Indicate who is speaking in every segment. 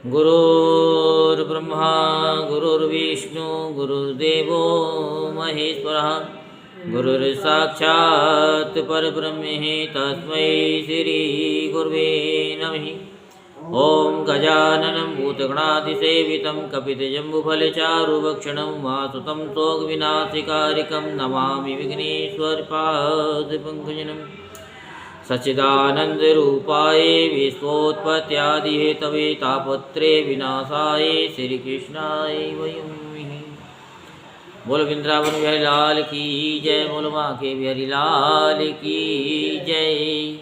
Speaker 1: गुरुर्ब्रह्मा गुरुर्विष्णु गुरुर्देवो महेश्वरः गुरुर्साक्षात् परब्रह्म तस्मै श्री गुरुवे नमः। ओं गजाननं भूतगणाधिसेवितं कपितजम्बुफलचारुभक्षणं वासुतं शोकविनाशकारिकं नमामि विघ्नेश्वरपादपङ्कजम्। सच्चिदानन्दरूपाय विश्वोत्पत्त्यादिहेतवे तापत्रे विनाशाय श्रीकृष्णाय वयं नमः। बोलो वृंदावन बिहारी लाल की जय, बोलो माँ के बिहारी लाल की जय।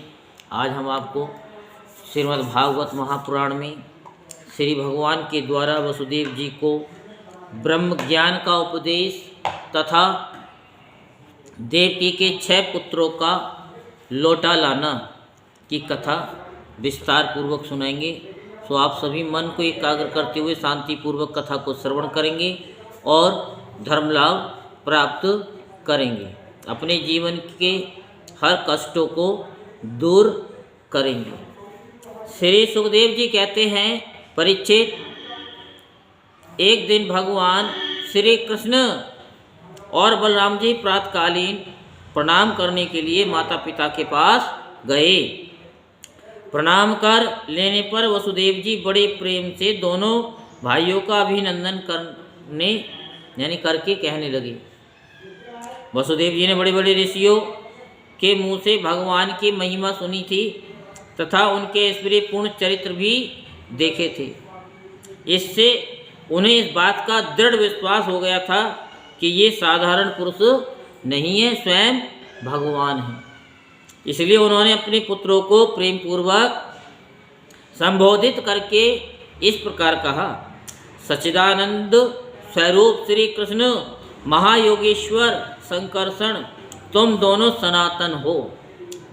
Speaker 1: आज हम आपको श्रीमद् भागवत महापुराण में श्री भगवान के द्वारा वसुदेव जी को ब्रह्म ज्ञान का उपदेश तथा देवकी के 6 पुत्रों का लौटा लाना की कथा विस्तार पूर्वक सुनाएंगे। सो आप सभी मन को एकाग्र करते हुए शांतिपूर्वक कथा को श्रवण करेंगे और धर्म लाभ प्राप्त करेंगे, अपने जीवन के हर कष्टों को दूर करेंगे। श्री सुखदेव जी कहते हैं, परीक्षित, एक दिन भगवान श्री कृष्ण और बलराम जी प्रातकालीन प्रणाम करने के लिए माता पिता के पास गए। प्रणाम कर लेने पर वसुदेव जी बड़े प्रेम से दोनों भाइयों का अभिनंदन करके कहने लगे। वसुदेव जी ने बड़े बड़े ऋषियों के मुँह से भगवान की महिमा सुनी थी तथा उनके ऐश्वर्यपूर्ण चरित्र भी देखे थे। इससे उन्हें इस बात का दृढ़ विश्वास हो गया था कि ये साधारण पुरुष नहीं है, स्वयं भगवान हैं। इसलिए उन्होंने अपने पुत्रों को प्रेम पूर्वक संबोधित करके इस प्रकार कहा। सच्चिदानंद स्वरूप श्री कृष्ण महायोगेश्वर संकर्षण, तुम दोनों सनातन हो।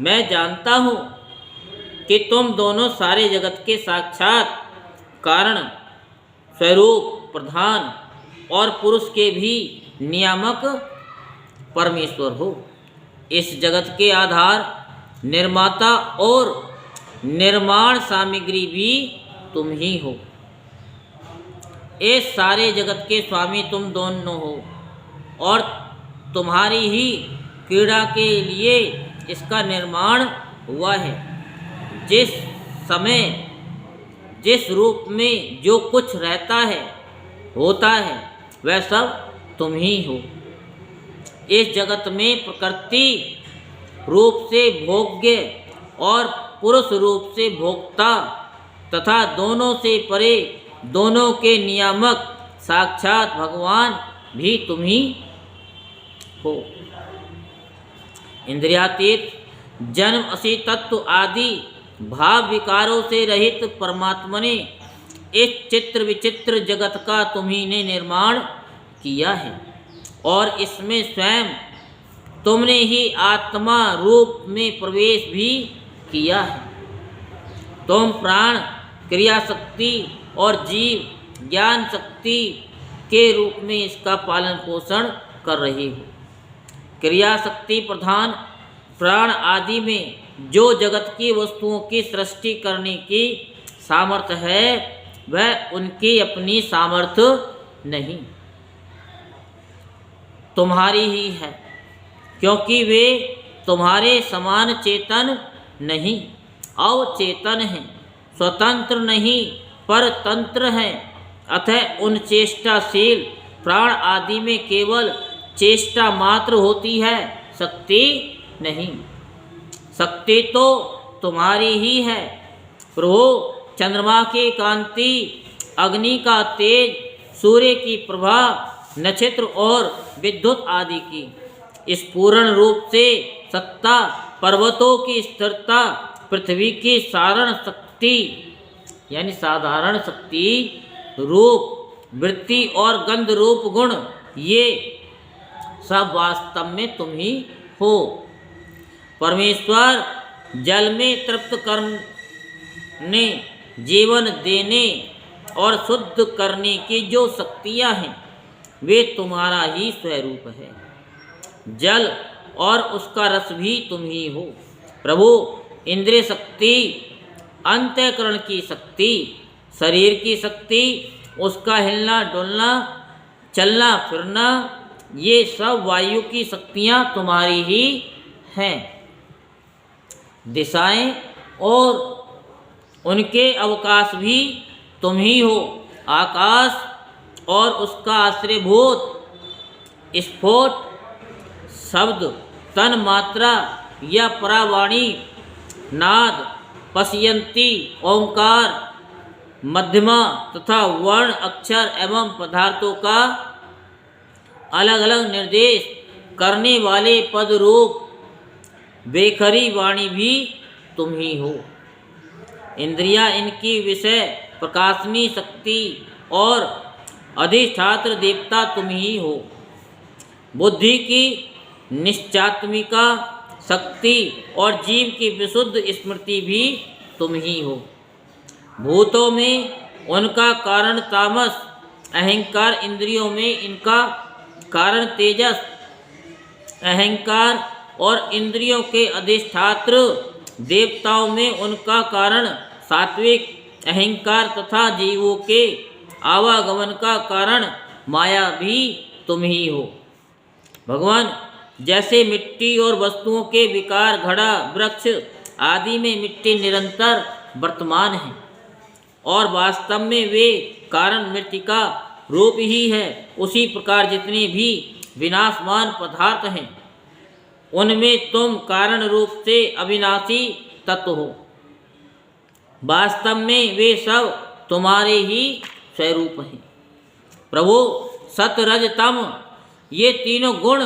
Speaker 1: मैं जानता हूँ कि तुम दोनों सारे जगत के साक्षात कारण स्वरूप प्रधान और पुरुष के भी नियामक परमेश्वर हो। इस जगत के आधार, निर्माता और निर्माण सामग्री भी तुम ही हो। इस सारे जगत के स्वामी तुम दोनों हो और तुम्हारी ही क्रीड़ा के लिए इसका निर्माण हुआ है। जिस समय जिस रूप में जो कुछ रहता है होता है वह सब तुम ही हो। इस जगत में प्रकृति रूप से भोग्य और पुरुष रूप से भोक्ता तथा दोनों से परे दोनों के नियामक साक्षात भगवान भी तुम ही हो। इंद्रियातीत जन्म असी तत्व आदि भाव विकारों से रहित परमात्मा ने इस चित्र विचित्र जगत का तुम्ही ने निर्माण किया है और इसमें स्वयं तुमने ही आत्मा रूप में प्रवेश भी किया है। तुम प्राण, क्रिया शक्ति और जीव ज्ञान शक्ति के रूप में इसका पालन पोषण कर रहे हो। क्रिया शक्ति प्रधान प्राण आदि में जो जगत की वस्तुओं की सृष्टि करने की सामर्थ्य है वह उनकी अपनी सामर्थ्य नहीं, तुम्हारी ही है, क्योंकि वे तुम्हारे समान चेतन नहीं, अवचेतन हैं, स्वतंत्र नहीं परतंत्र हैं। अतः उन चेष्टाशील प्राण आदि में केवल चेष्टा मात्र होती है, शक्ति नहीं। शक्ति तो तुम्हारी ही है प्रभु। चंद्रमा की कांति, अग्नि का तेज, सूर्य की प्रभा, नक्षत्र और विद्युत आदि की इस पूर्ण रूप से सत्ता, पर्वतों की स्थिरता, पृथ्वी की साधारण शक्ति यानी साधारण शक्ति, रूप, वृत्ति और गंध रूप गुण, ये सब वास्तव में तुम ही हो। परमेश्वर जल में तृप्त करने, जीवन देने और शुद्ध करने की जो शक्तियाँ हैं वे तुम्हारा ही स्वरूप है। जल और उसका रस भी तुम ही हो प्रभु। इंद्रिय शक्ति, अंतःकरण की शक्ति, शरीर की शक्ति, उसका हिलना डुलना, चलना फिरना, ये सब वायु की शक्तियाँ तुम्हारी ही हैं। दिशाएं और उनके अवकाश भी तुम ही हो। आकाश और उसका आश्रयभूत स्फोट, शब्द, तन मात्रा या परावाणी, नाद, पश्यंती, ओंकार, मध्यमा तथा वर्ण, अक्षर एवं पदार्थों का अलग अलग निर्देश करने वाले पद रूप बेखरी वाणी भी तुम ही हो। इंद्रियां, इनकी विषय प्रकाशनी शक्ति और अधिष्ठात्र देवता तुम ही हो। बुद्धि की निश्चात्मिका शक्ति और जीव की विशुद्ध स्मृति भी तुम ही हो। भूतों में उनका कारण तामस, अहंकार, इंद्रियों में इनका कारण तेजस, अहंकार और इंद्रियों के अधिष्ठात्र देवताओं में उनका कारण सात्विक अहंकार तथा जीवों के आवागमन का कारण माया भी तुम ही हो। भगवान, जैसे मिट्टी और वस्तुओं के विकार, घड़ा, वृक्ष आदि में मिट्टी निरंतर वर्तमान है और वास्तव में वे कारण मृत्तिका रूप ही है, उसी प्रकार जितने भी विनाशमान पदार्थ हैं उनमें तुम कारण रूप से अविनाशी तत्व हो। वास्तव में वे सब तुम्हारे ही स्वरूप हैं। प्रभु, सत, रज, तम, ये तीनों गुण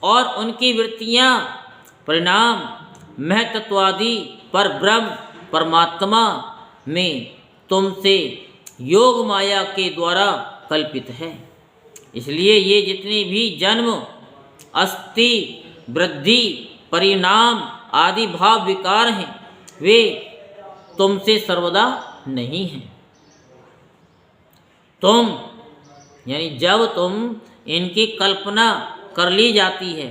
Speaker 1: और उनकी वृत्तियाँ परिणाम महतत्वादि पर ब्रह्म परमात्मा में तुमसे योग माया के द्वारा कल्पित है। इसलिए ये जितने भी जन्म, अस्थि, वृद्धि, परिणाम आदि भाव विकार हैं वे तुमसे सर्वदा नहीं हैं। तुम यानी जब तुम इनकी कल्पना कर ली जाती है,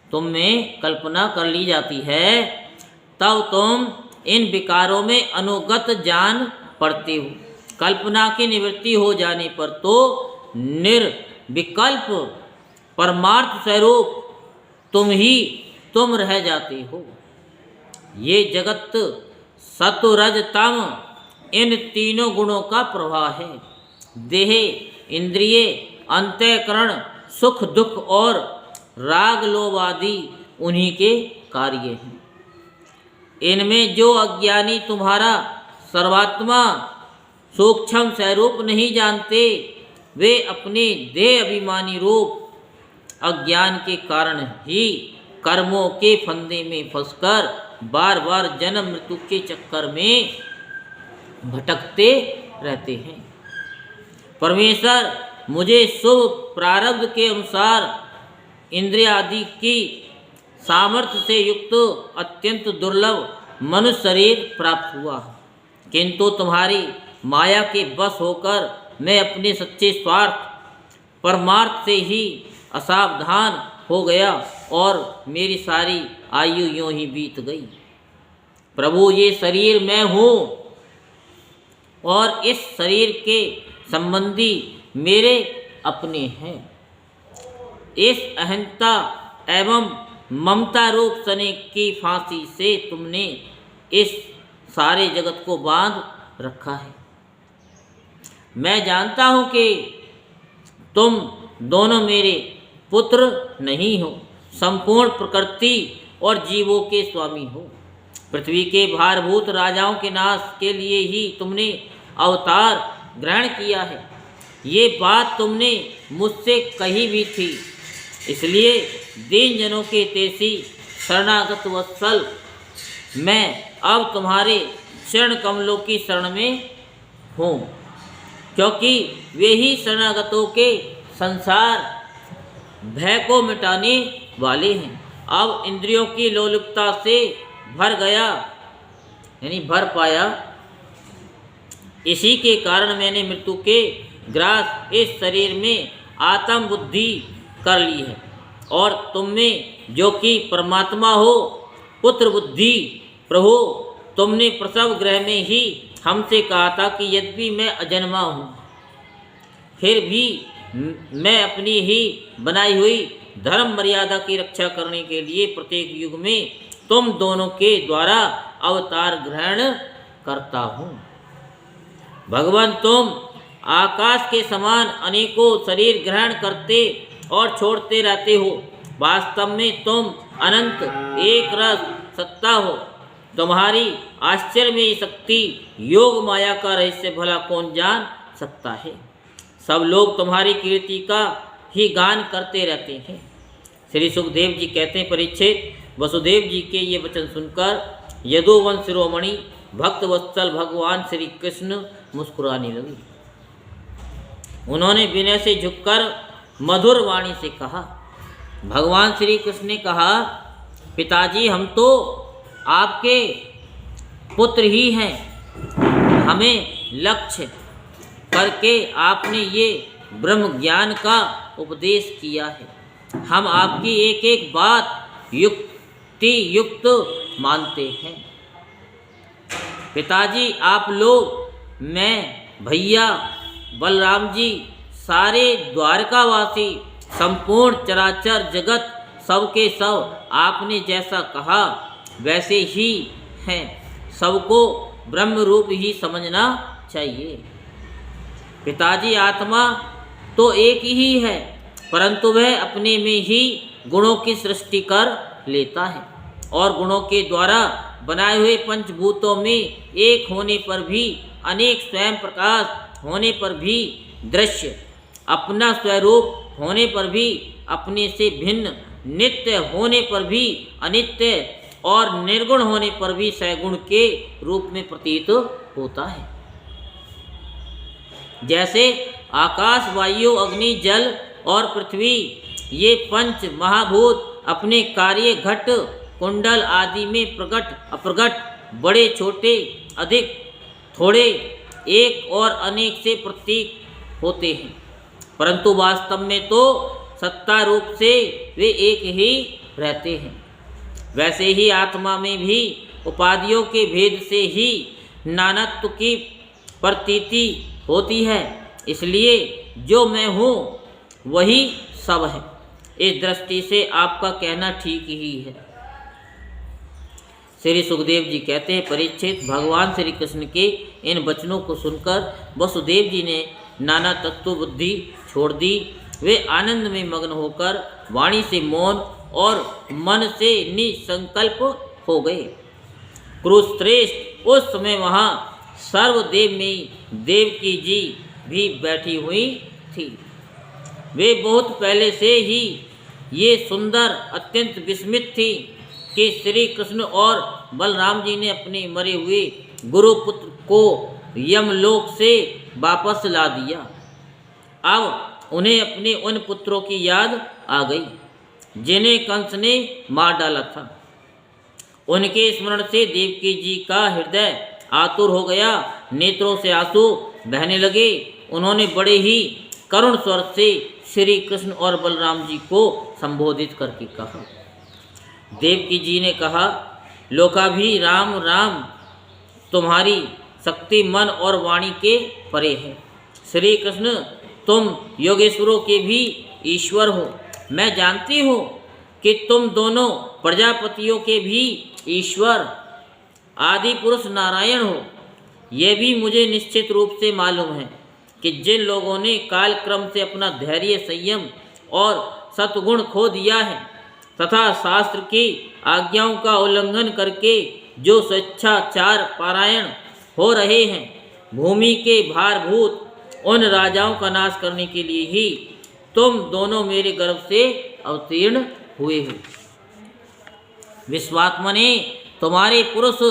Speaker 1: तुम में कल्पना कर ली जाती है, तब तुम इन विकारों में अनुगत जान पड़ते हो। कल्पना की निवृत्ति हो जाने पर तो निर्विकल्प परमार्थ स्वरूप तुम रह जाते हो। ये जगत सत्व, रज, तम इन तीनों गुणों का प्रवाह है। देह, इंद्रिय, अंतःकरण, सुख दुख और राग लोभ आदि उन्हीं के कार्य हैं। इनमें जो अज्ञानी तुम्हारा सर्वात्मा सूक्ष्म स्वरूप नहीं जानते, वे अपने देह अभिमानी रूप अज्ञान के कारण ही कर्मों के फंदे में फंसकर बार बार जन्म मृत्यु के चक्कर में भटकते रहते हैं। परमेश्वर मुझे शुभ प्रारब्ध के अनुसार इंद्रिय आदि की सामर्थ्य से युक्त अत्यंत दुर्लभ मनुष्य शरीर प्राप्त हुआ, किंतु तुम्हारी माया के बस होकर मैं अपने सच्चे स्वार्थ परमार्थ से ही असावधान हो गया और मेरी सारी आयु यूं ही बीत गई। प्रभु, ये शरीर मैं हूँ और इस शरीर के संबंधी मेरे अपने हैं। इस अहंता एवं ममता रूप शनि की फांसी से तुमने इस सारे जगत को बांध रखा है। मैं जानता हूँ कि तुम दोनों मेरे पुत्र नहीं हो, संपूर्ण प्रकृति और जीवों के स्वामी हो। पृथ्वी के भारभूत राजाओं के नाश के लिए ही तुमने अवतार ग्रहण किया है। ये बात तुमने मुझसे कही भी थी, इसलिए दीन जनों के तेसी शरणागत वत्सल मैं अब तुम्हारे चरण कमलों की शरण में हूँ, क्योंकि वे ही शरणागतों के संसार भय को मिटाने वाले हैं। अब इंद्रियों की लोलुपता से भर गया यानी भर पाया, इसी के कारण मैंने मृत्यु के ग्रास इस शरीर में आत्म बुद्धि कर ली है और तुम में जो कि परमात्मा हो पुत्र बुद्धि। प्रभु, तुमने प्रसव गृह में ही हमसे कहा था कि यद्यपि मैं अजन्मा हूँ, फिर भी मैं अपनी ही बनाई हुई धर्म मर्यादा की रक्षा करने के लिए प्रत्येक युग में तुम दोनों के द्वारा अवतार ग्रहण करता हूँ। भगवान, तुम आकाश के समान अनेकों शरीर ग्रहण करते और छोड़ते रहते हो। वास्तव में तुम अनंत एक रस सत्ता हो। तुम्हारी आश्चर्यमयी शक्ति योग माया का रहस्य भला कौन जान सकता है। सब लोग तुम्हारी कीर्ति का ही गान करते रहते हैं। श्री सुखदेव जी कहते हैं, परीक्षित, वसुदेव जी के ये वचन सुनकर यदुवंश शिरोमणि भक्त वत्सल भगवान श्री कृष्ण मुस्कुराने लगे। उन्होंने विनय से झुककर मधुर वाणी से कहा, भगवान श्री कृष्ण ने कहा, पिताजी, हम तो आपके पुत्र ही हैं। हमें लक्ष्य करके आपने ये ब्रह्म ज्ञान का उपदेश किया है। हम आपकी एक एक बात युक्ति युक्त मानते हैं। पिताजी, आप लोग, मैं, भैया, बलराम जी, सारे द्वारकावासी, संपूर्ण चराचर जगत, सब के सब आपने जैसा कहा वैसे ही हैं। सबको ब्रह्म रूप ही समझना चाहिए। पिताजी, आत्मा तो एक ही है, परंतु वह अपने में ही गुणों की सृष्टि कर लेता है और गुणों के द्वारा बनाए हुए पंचभूतों में एक होने पर भी, अनेक स्वयं प्रकाश होने पर भी, दृश्य अपना स्वरूप होने पर भी, अपने से भिन्न नित्य होने पर भी, अनित्य और निर्गुण होने पर भी सगुण के रूप में प्रतीत होता है। जैसे आकाश, वायु, अग्नि, जल और पृथ्वी, ये पंच महाभूत अपने कार्य घट कुंडल आदि में प्रकट अप्रकट, बड़े छोटे, अधिक थोड़े, एक और अनेक से प्रतीक होते हैं, परंतु वास्तव में तो सत्ता रूप से वे एक ही रहते हैं। वैसे ही आत्मा में भी उपाधियों के भेद से ही नानत्व की प्रतीति होती है। इसलिए जो मैं हूँ वही सब है। इस दृष्टि से आपका कहना ठीक ही है। श्री सुखदेव जी कहते हैं, परीक्षित, भगवान श्री कृष्ण के इन वचनों को सुनकर वसुदेव जी ने नाना तत्व बुद्धि छोड़ दी। वे आनंद में मग्न होकर वाणी से मौन और मन से निसंकल्प हो गए। कुरुश्रेष्ठ, उस समय वहाँ सर्वदेव में देवकी जी भी बैठी हुई थी। वे बहुत पहले से ही ये सुंदर अत्यंत विस्मित थी कि श्री कृष्ण और बलराम जी ने अपने मरे हुए गुरुपुत्र को यमलोक से वापस ला दिया। अब उन्हें अपने उन पुत्रों की याद आ गई जिन्हें कंस ने मार डाला था। उनके स्मरण से देवकी जी का हृदय आतुर हो गया, नेत्रों से आंसू बहने लगे। उन्होंने बड़े ही करुण स्वर से श्री कृष्ण और बलराम जी को संबोधित करके कहा। देवकी जी ने कहा, लोकाभी राम राम, तुम्हारी शक्ति मन और वाणी के परे है। श्री कृष्ण, तुम योगेश्वरों के भी ईश्वर हो। मैं जानती हूँ कि तुम दोनों प्रजापतियों के भी ईश्वर आदि पुरुष नारायण हो। यह भी मुझे निश्चित रूप से मालूम है कि जिन लोगों ने काल क्रम से अपना धैर्य, संयम और सत्गुण खो दिया है तथा शास्त्र की आज्ञाओं का उल्लंघन करके जो स्वेच्छाचार पारायण हो रहे हैं, भूमि के भारभूत उन राजाओं का नाश करने के लिए ही तुम दोनों मेरे गर्भ से अवतीर्ण हुए हो। विश्वात्मने, तुम्हारे पुरुष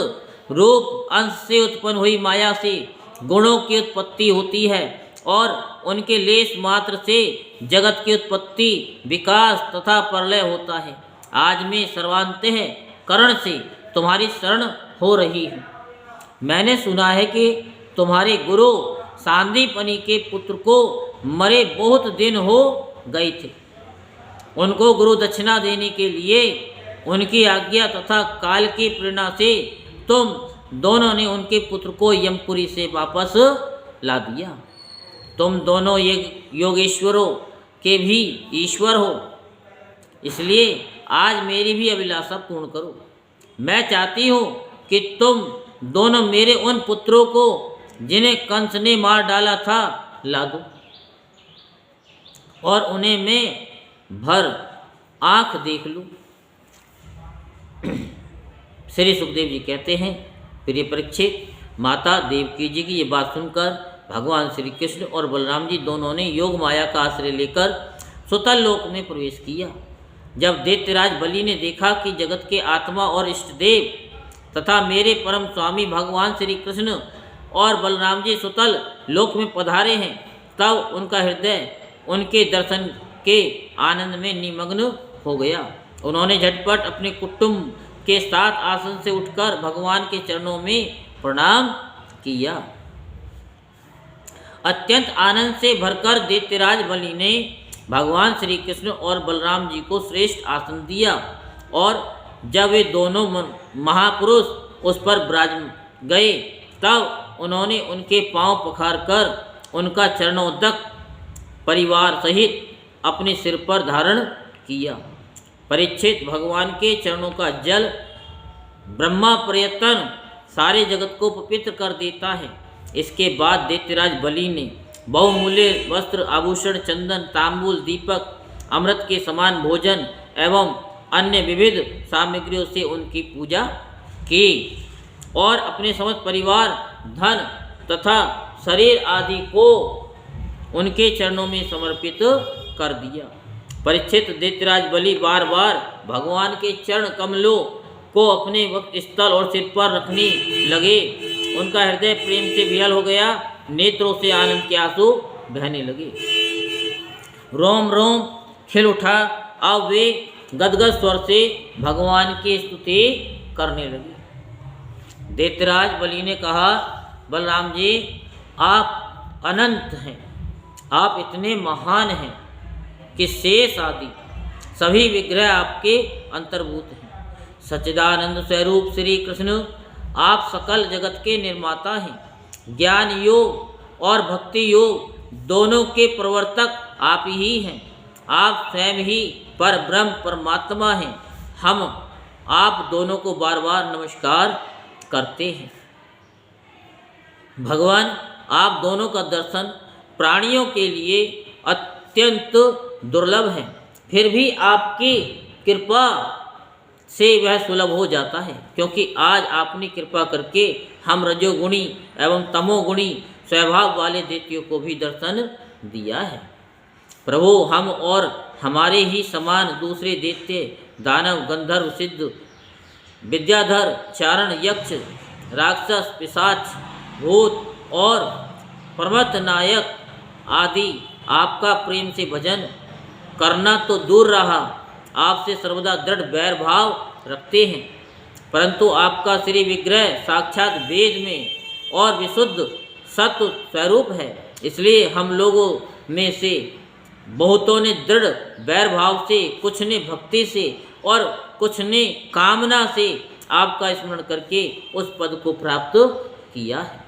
Speaker 1: रूप अंश से उत्पन्न हुई माया से गुणों की उत्पत्ति होती है और उनके लेश मात्र से जगत की उत्पत्ति, विकास तथा प्रलय होता है। आज मैं सर्वांतः करण से तुम्हारी शरण हो रही हूँ। मैंने सुना है कि तुम्हारे गुरु सांदीपनि के पुत्र को मरे बहुत दिन हो गए थे। उनको गुरु दक्षिणा देने के लिए उनकी आज्ञा तथा काल की प्रेरणा से तुम दोनों ने उनके पुत्र को यमपुरी से वापस ला दिया। तुम दोनों योगेश्वरों के भी ईश्वर हो, इसलिए आज मेरी भी अभिलाषा पूर्ण करो। मैं चाहती हूँ कि तुम दोनों मेरे उन पुत्रों को जिन्हें कंस ने मार डाला था ला दो, और उन्हें मैं भर आँख देख लूँ। श्री सुखदेव जी कहते हैं, प्रिय परीक्षित, माता देवकी जी की ये बात सुनकर भगवान श्री कृष्ण और बलराम जी दोनों ने योग माया का आश्रय लेकर सुतल लोक में प्रवेश किया। जब दैत्यराज बलि ने देखा कि जगत के आत्मा और इष्ट देव तथा मेरे परम स्वामी भगवान श्री कृष्ण और बलराम जी सुतल लोक में पधारे हैं, तब उनका हृदय उनके दर्शन के आनंद में निमग्न हो गया। उन्होंने झटपट अपने कुटुंब के साथ आसन से उठकर भगवान के चरणों में प्रणाम किया। अत्यंत आनंद से भरकर दैत्यराज बलि ने भगवान श्री कृष्ण और बलराम जी को श्रेष्ठ आसन दिया, और जब वे दोनों महापुरुष उस पर विराज गए, तब उन्होंने उनके पांव पखारकर उनका चरणोदक परिवार सहित अपने सिर पर धारण किया। परीक्षित, भगवान के चरणों का जल ब्रह्मा प्रयत्न सारे जगत को पवित्र कर देता है। इसके बाद दैत्यराज बलि ने बहुमूल्य वस्त्र, आभूषण, चंदन, तांबूल, दीपक, अमृत के समान भोजन एवं अन्य विविध सामग्रियों से उनकी पूजा की, और अपने समस्त परिवार, धन तथा शरीर आदि को उनके चरणों में समर्पित कर दिया। परीक्षित, दैत्यराज बलि बार बार भगवान के चरण कमलों को अपने वक्त स्थल और सिर पर रखने लगे। उनका हृदय प्रेम से विह्वल हो गया, नेत्रों से आनंद के आंसू बहने लगे, रोम रोम खिल उठा। अब वे गदगद स्वर से भगवान की स्तुति करने लगे। दैत्यराज बलि ने कहा, बलराम जी, आप अनंत हैं, आप इतने महान हैं कि शेष आदि सभी विग्रह आपके अंतर्भूत हैं। सच्चिदानंद स्वरूप श्री कृष्ण, आप सकल जगत के निर्माता हैं। ज्ञान योग और भक्ति योग दोनों के प्रवर्तक आप ही हैं। आप स्वयं ही पर ब्रह्म परमात्मा हैं। हम आप दोनों को बार बार नमस्कार करते हैं। भगवान, आप दोनों का दर्शन प्राणियों के लिए अत्यंत दुर्लभ है, फिर भी आपकी कृपा से वह सुलभ हो जाता है, क्योंकि आज आपने कृपा करके हम रजोगुणी एवं तमोगुणी स्वभाव वाले दैत्यों को भी दर्शन दिया है। प्रभु, हम और हमारे ही समान दूसरे दैत्य, दानव, गंधर्व, सिद्ध, विद्याधर, चारण, यक्ष, राक्षस, पिशाच, भूत और पर्वत नायक आदि आपका प्रेम से भजन करना तो दूर रहा, आपसे सर्वदा दृढ़ बैर भाव रखते हैं, परंतु आपका श्री विग्रह साक्षात वेद में और विशुद्ध सत्व स्वरूप है। इसलिए हम लोगों में से बहुतों ने दृढ़ बैर भाव से, कुछ ने भक्ति से और कुछ ने कामना से आपका स्मरण करके उस पद को प्राप्त किया है,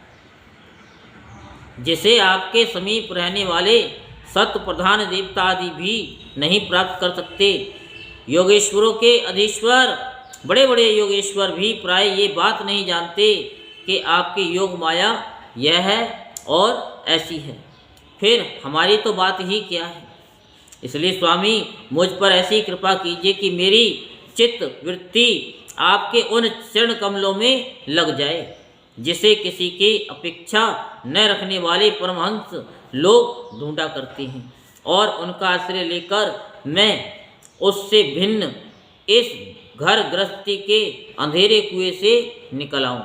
Speaker 1: जिसे आपके समीप रहने वाले सत्य प्रधान देवता आदि भी नहीं प्राप्त कर सकते। योगेश्वरों के अधीश्वर बड़े बड़े योगेश्वर भी प्राय ये बात नहीं जानते कि आपकी योग माया यह है और ऐसी है, फिर हमारी तो बात ही क्या है। इसलिए स्वामी, मुझ पर ऐसी कृपा कीजिए कि मेरी चित्त वृत्ति आपके उन चरण कमलों में लग जाए, जिसे किसी की अपेक्षा न रखने वाले परमहंस लोग ढूंढा करते हैं, और उनका आश्रय लेकर मैं उससे भिन्न इस घर गृहस्थी के अंधेरे कुएं से निकल आऊं।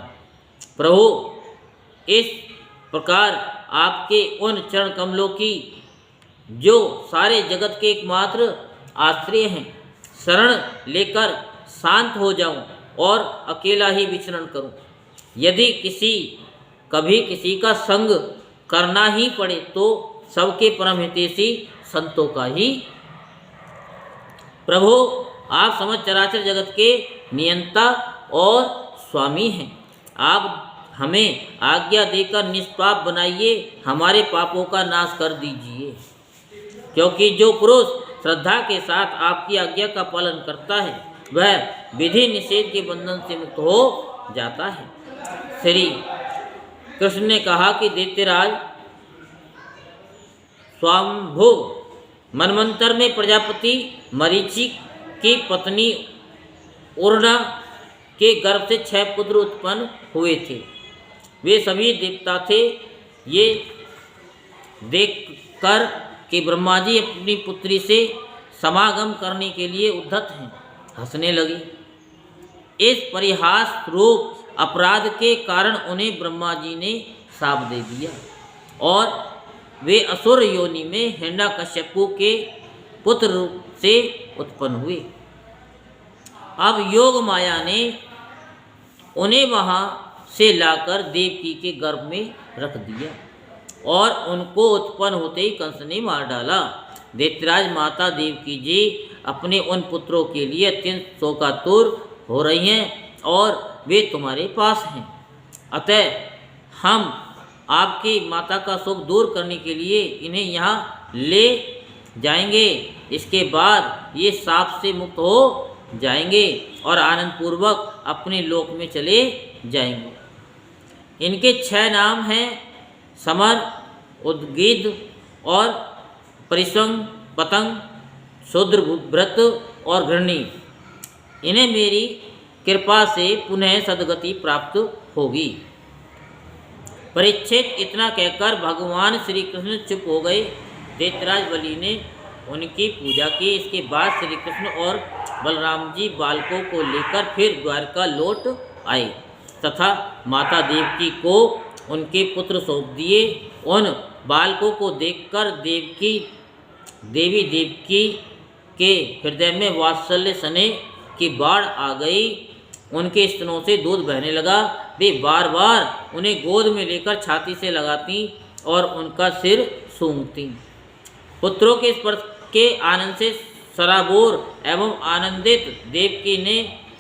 Speaker 1: प्रभु, इस प्रकार आपके उन चरण कमलों की, जो सारे जगत के एकमात्र आश्रय हैं, शरण लेकर शांत हो जाऊं और अकेला ही विचरण करूं। यदि कभी किसी का संग करना ही पड़े तो सबके परम हितैषी संतों का ही। प्रभु, आप समस्त चराचर जगत के नियंता और स्वामी हैं। आप हमें आज्ञा देकर निष्पाप बनाइए, हमारे पापों का नाश कर दीजिए। क्योंकि जो पुरुष श्रद्धा के साथ आपकी आज्ञा का पालन करता है वह विधि निषेध के बंधन से मुक्त हो जाता है। श्री कृष्ण ने कहा कि दैत्यराज, स्वाम्भु मनवंतर में प्रजापति मरीचि की पत्नी उर्णा के गर्भ से 6 पुत्र उत्पन्न हुए थे। वे सभी देवता थे। ये देखकर कि ब्रह्मा जी अपनी पुत्री से समागम करने के लिए उद्धत हैं, हंसने लगे। इस परिहास रूप अपराध के कारण उन्हें ब्रह्मा जी ने शाप दे दिया और वे असुर योनि में हिरण्यकश्यपु के पुत्र रूप से उत्पन्न हुए। अब योग माया ने उन्हें वहाँ से लाकर देवकी के गर्भ में रख दिया और उनको उत्पन्न होते ही कंस ने मार डाला। दैत्यराज, माता देवकी जी अपने उन पुत्रों के लिए अत्यंत शोकातुर हो रही हैं और वे तुम्हारे पास हैं। अतः हम आपकी माता का शोक दूर करने के लिए इन्हें यहाँ ले जाएंगे। इसके बाद ये शाप से मुक्त हो जाएंगे और आनंद पूर्वक अपने लोक में चले जाएंगे। इनके 6 नाम हैं समर, उद्गिद और परिसंग, पतंग, शूद्रव्रत और घृणी। इन्हें मेरी कृपा से पुनः सद्गति प्राप्त होगी। परीक्षित, इतना कहकर भगवान श्री कृष्ण चुप हो गए। दैत्यराज बलि ने उनकी पूजा की। इसके बाद श्री कृष्ण और बलराम जी बालकों को लेकर फिर द्वारका लौट आए तथा माता देवकी को उनके पुत्र सौंप दिए। उन बालकों को देखकर देवी देवकी के हृदय में वात्सल्य सने की बाढ़ आ गई। उनके स्तनों से दूध बहने लगा। वे बार बार उन्हें गोद में लेकर छाती से लगाती और उनका सिर सूंघती। पुत्रों के स्पर्श के आनंद से सराबोर एवं आनंदित देवकी ने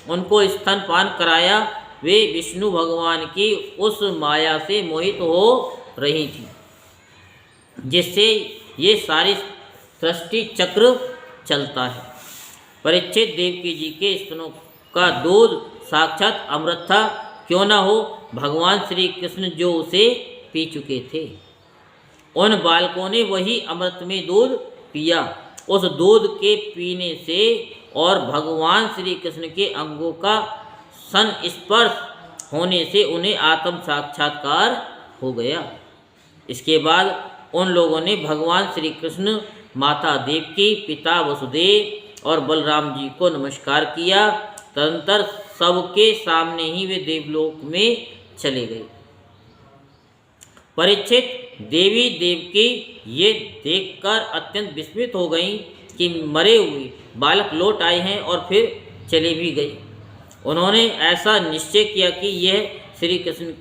Speaker 1: उनको स्तनपान कराया। वे विष्णु भगवान की उस माया से मोहित हो रही थी जिससे ये सारी सृष्टि चक्र चलता है। परीक्षित, देवकी जी के स्तनों का दूध साक्षात अमृत था। क्यों न हो, भगवान श्री कृष्ण जो उसे पी चुके थे। उन बालकों ने वही अमृत में दूध पिया। उस दूध के पीने से और भगवान श्री कृष्ण के अंगों का संस्पर्श होने से उन्हें आत्म साक्षात्कार हो गया। इसके बाद उन लोगों ने भगवान श्री कृष्ण, माता देवकी, पिता वसुदेव और बलराम जी को नमस्कार किया। तदनंतर सबके सामने ही वे देवलोक में चले गए। परीक्षित, देवी देवकी ये देखकर अत्यंत विस्मित हो गईं कि मरे हुए बालक लौट आए हैं और फिर चले भी गए। उन्होंने ऐसा निश्चय किया कि यह श्री कृष्ण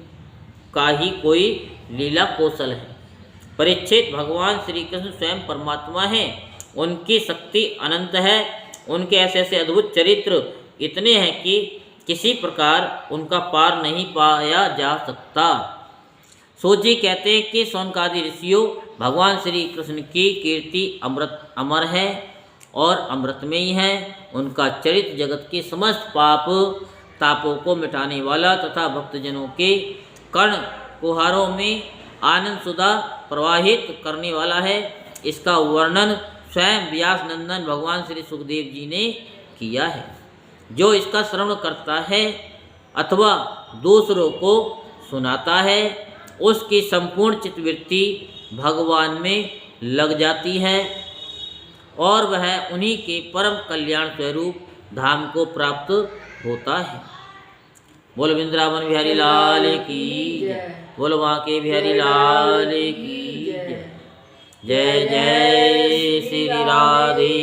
Speaker 1: का ही कोई लीला कौशल है। परीक्षित, भगवान श्री कृष्ण स्वयं परमात्मा हैं। उनकी शक्ति अनंत है। उनके ऐसे ऐसे अद्भुत चरित्र इतने हैं कि किसी प्रकार उनका पार नहीं पाया जा सकता। सूजी कहते हैं कि शौनकादि ऋषियों, भगवान श्री कृष्ण की कीर्ति अमर है और अमृत में ही है। उनका चरित्र जगत के समस्त पाप तापों को मिटाने वाला तथा भक्तजनों के कर्ण कुहारों में आनंद सुधा प्रवाहित करने वाला है। इसका वर्णन स्वयं व्यास नंदन भगवान श्री सुखदेव जी ने किया है। जो इसका श्रवण करता है अथवा दूसरों को सुनाता है, उसकी संपूर्ण चित्तवृत्ति भगवान में लग जाती है और वह उन्हीं के परम कल्याण स्वरूप धाम को प्राप्त होता है। बोल वृंदावन बिहारी लाल की जय। बोल बांके बिहारी लाल की जय। जय जय श्री राधे